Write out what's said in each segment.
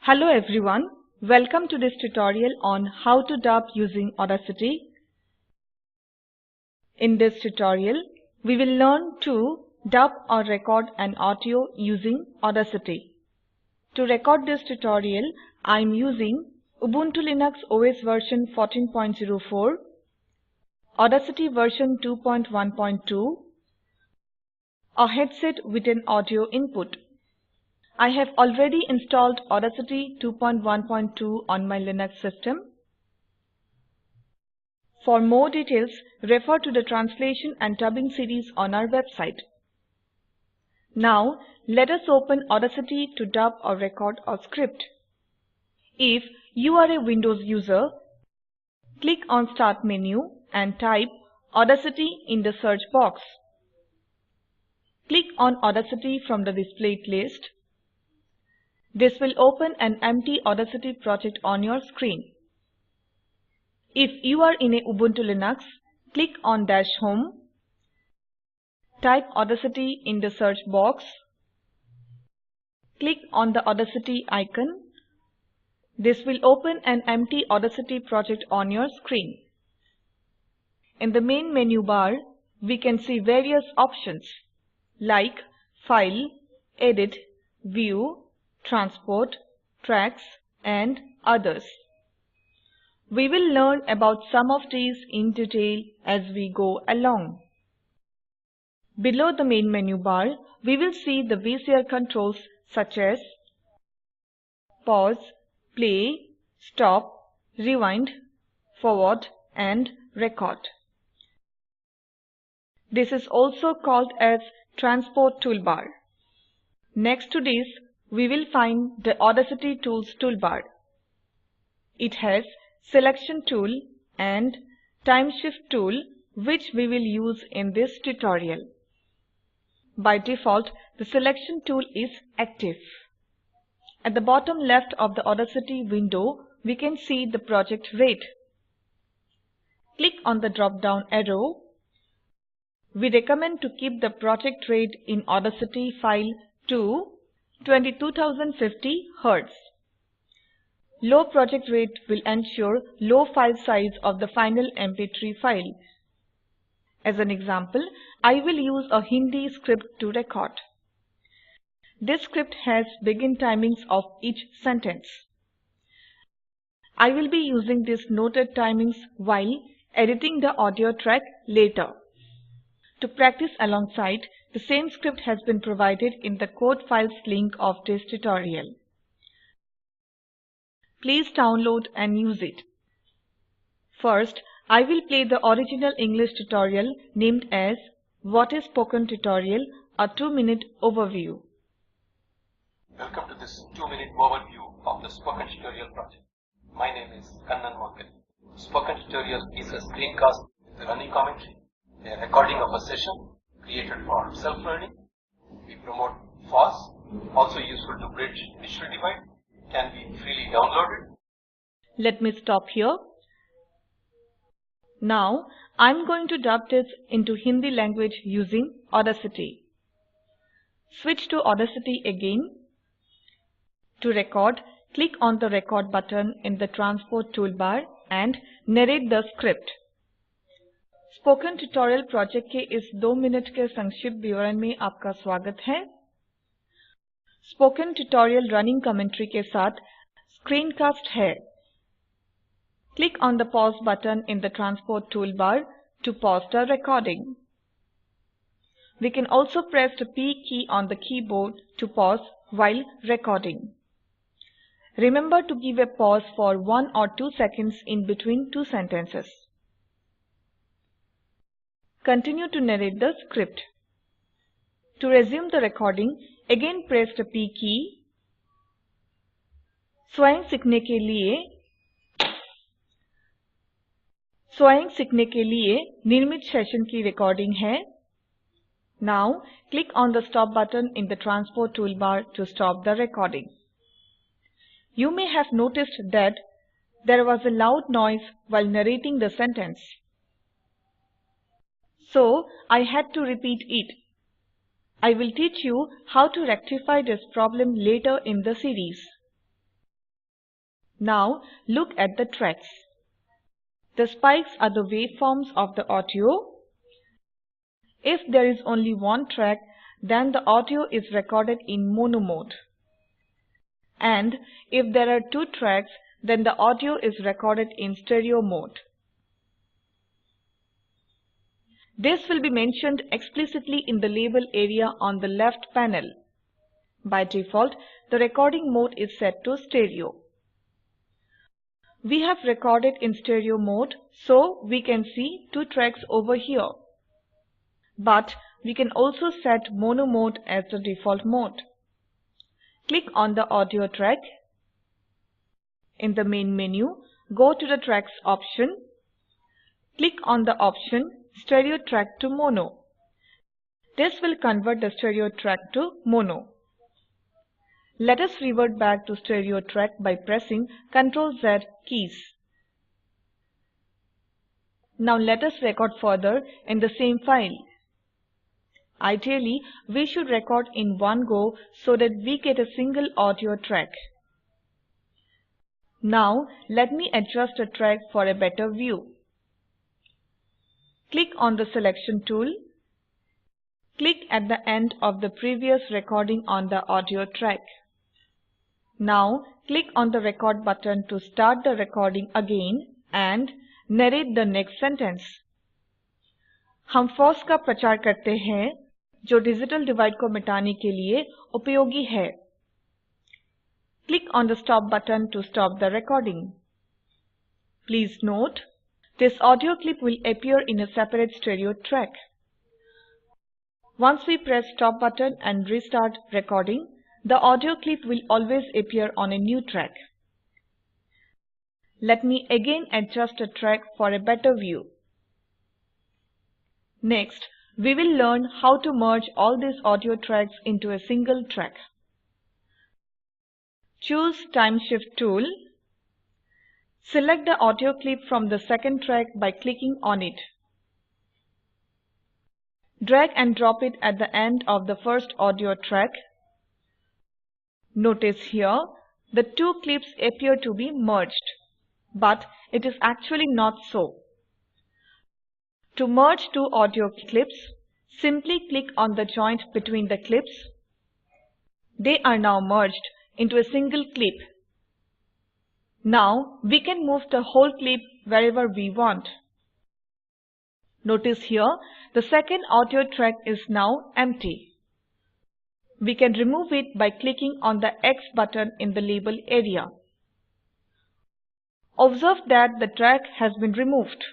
Hello everyone, welcome to this tutorial on how to dub using Audacity. In this tutorial, we will learn to dub or record an audio using Audacity. To record this tutorial, I am using Ubuntu Linux OS version 14.04, Audacity version 2.1.2, a headset with an audio input. I have already installed Audacity 2.1.2 on my Linux system. For more details, refer to the translation and dubbing series on our website. Now, let us open Audacity to dub or record a script. If you are a Windows user, click on Start menu and type Audacity in the search box. Click on Audacity from the displayed list. This will open an empty Audacity project on your screen. If you are in a Ubuntu Linux, click on Dash Home. Type Audacity in the search box. Click on the Audacity icon. This will open an empty Audacity project on your screen. In the main menu bar, we can see various options like File, Edit, View, Transport, Tracks, and others. We will learn about some of these in detail as we go along. Below the main menu bar, we will see the VCR controls such as pause, play, stop, rewind, forward, and record. This is also called as Transport toolbar. Next to this, we will find the Audacity Tools toolbar. It has Selection tool and Time Shift tool, which we will use in this tutorial. By default, the Selection tool is active. At the bottom left of the Audacity window, we can see the project rate. Click on the drop-down arrow. We recommend to keep the project rate in Audacity file to 22,050 Hz. Low project rate will ensure low file size of the final MP3 file. As an example, I will use a Hindi script to record. This script has begin timings of each sentence. I will be using these noted timings while editing the audio track later. To practice alongside, the same script has been provided in the code files link of this tutorial. Please download and use it. First, I will play the original English tutorial named as What is Spoken Tutorial, a 2-minute overview. Welcome to this 2-minute overview of the Spoken Tutorial project. My name is Kannan Monkali. Spoken Tutorial is a screencast with running commentary, a recording of a session created for self-learning. We promote FOSS, also useful to bridge digital divide, can be freely downloaded. Let me stop here. Now, I'm going to dub this into Hindi language using Audacity. Switch to Audacity again. To record, click on the Record button in the Transport toolbar and narrate the script. Spoken tutorial project के इस 2 minute के संक्षिप्त विवरण में आपका स्वागत है। Spoken tutorial running commentary के साथ स्क्रीनकास्ट है। Click on the pause button in the transport toolbar to pause the recording. We can also press the P key on the keyboard to pause while recording. Remember to give a pause for 1 or 2 seconds in between two sentences. Continue to narrate the script. To resume the recording, again press the P key. स्वयं सीखने के लिए निर्मित session की recording है. Now, click on the stop button in the transport toolbar to stop the recording. You may have noticed that there was a loud noise while narrating the sentence. So, I had to repeat it. I will teach you how to rectify this problem later in the series. Now look at the tracks. The spikes are the waveforms of the audio. If there is only one track, then the audio is recorded in mono mode. And if there are two tracks, then the audio is recorded in stereo mode. This will be mentioned explicitly in the label area on the left panel. By default, the recording mode is set to stereo. We have recorded in stereo mode, so we can see two tracks over here. But we can also set mono mode as the default mode. Click on the audio track. In the main menu, go to the tracks option. Click on the option stereo track to mono. This will convert the stereo track to mono. Let us revert back to stereo track by pressing Ctrl+Z keys. Now let us record further in the same file. Ideally, we should record in one go so that we get a single audio track. Now let me adjust the track for a better view. Click on the selection tool. Click at the end of the previous recording on the audio track. Now click on the record button to start the recording again and narrate the next sentence. हम FOSS का प्रचार करते हैं जो digital divide को मिटाने के लिए उपयोगी है. Click on the stop button to stop the recording. Please note, this audio clip will appear in a separate stereo track. Once we press stop button and restart recording, the audio clip will always appear on a new track. Let me again adjust the track for a better view. Next, we will learn how to merge all these audio tracks into a single track. Choose Time Shift tool. Select the audio clip from the second track by clicking on it. Drag and drop it at the end of the first audio track. Notice here, the two clips appear to be merged, but it is actually not so. To merge two audio clips, simply click on the joint between the clips. They are now merged into a single clip. Now we can move the whole clip wherever we want. Notice here, the second audio track is now empty. We can remove it by clicking on the X button in the label area. Observe that the track has been removed.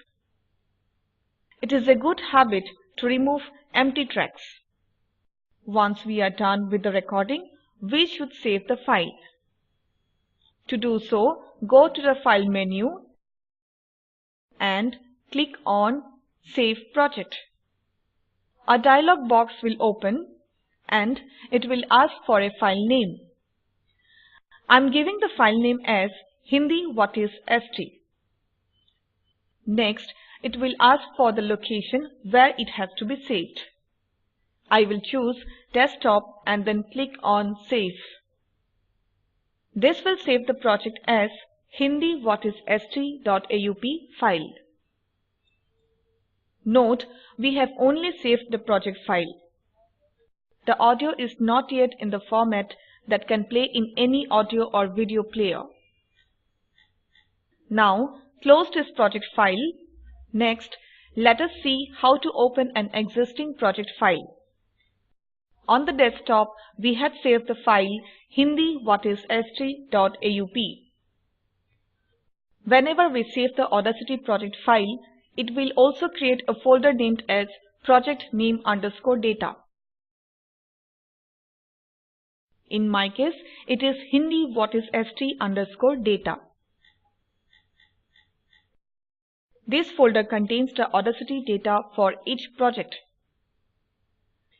It is a good habit to remove empty tracks. Once we are done with the recording, we should save the file. To do so, go to the File menu and click on Save Project. A dialog box will open and it will ask for a file name. I'm giving the file name as Hindi What is ST. Next, it will ask for the location where it has to be saved. I will choose Desktop and then click on Save. This will save the project as HindiWhatisST.aup file. Note, we have only saved the project file. The audio is not yet in the format that can play in any audio or video player. Now, close this project file. Next, let us see how to open an existing project file. On the desktop, we had saved the file HindiWhatisST.aup. Whenever we save the Audacity project file, it will also create a folder named as project name_data. In my case, it is HindiWhatisST_data. This folder contains the Audacity data for each project.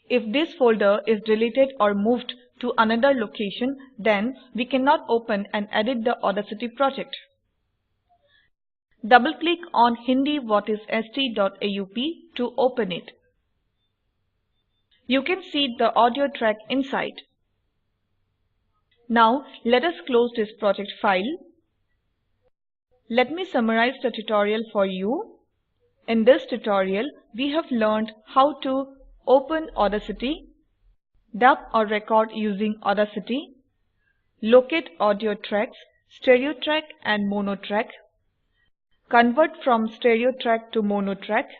If this folder is deleted or moved to another location, then we cannot open and edit the Audacity project. Double-click on HindiWhatisST.aup to open it. You can see the audio track inside. Now let us close this project file. Let me summarize the tutorial for you. In this tutorial, we have learned how to open Audacity, dub or record using Audacity, locate audio tracks, stereo track and mono track, convert from stereo track to mono track,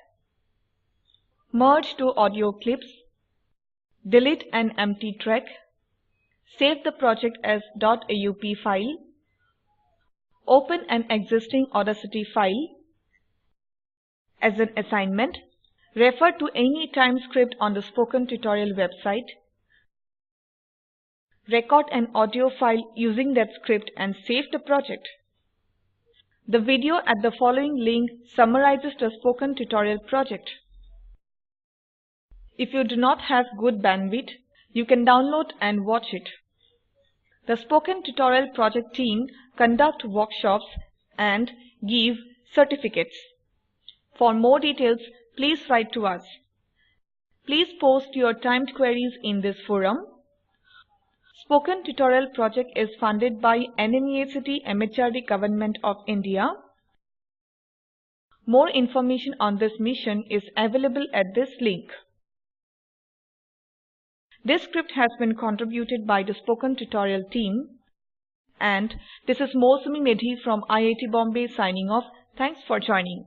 merge two audio clips, delete an empty track, save the project as .aup file, open an existing Audacity file. As an assignment, refer to any time script on the spoken tutorial website. Record an audio file using that script and save the project. The video at the following link summarizes the spoken tutorial project. If you do not have good bandwidth, you can download and watch it. The Spoken Tutorial project team conduct workshops and give certificates. For more details, please write to us. Please post your timed queries in this forum. Spoken Tutorial project is funded by NMEACT MHRD Government of India. More information on this mission is available at this link. This script has been contributed by the Spoken Tutorial team, and this is Mousumi Medhi from IIT Bombay signing off. Thanks for joining.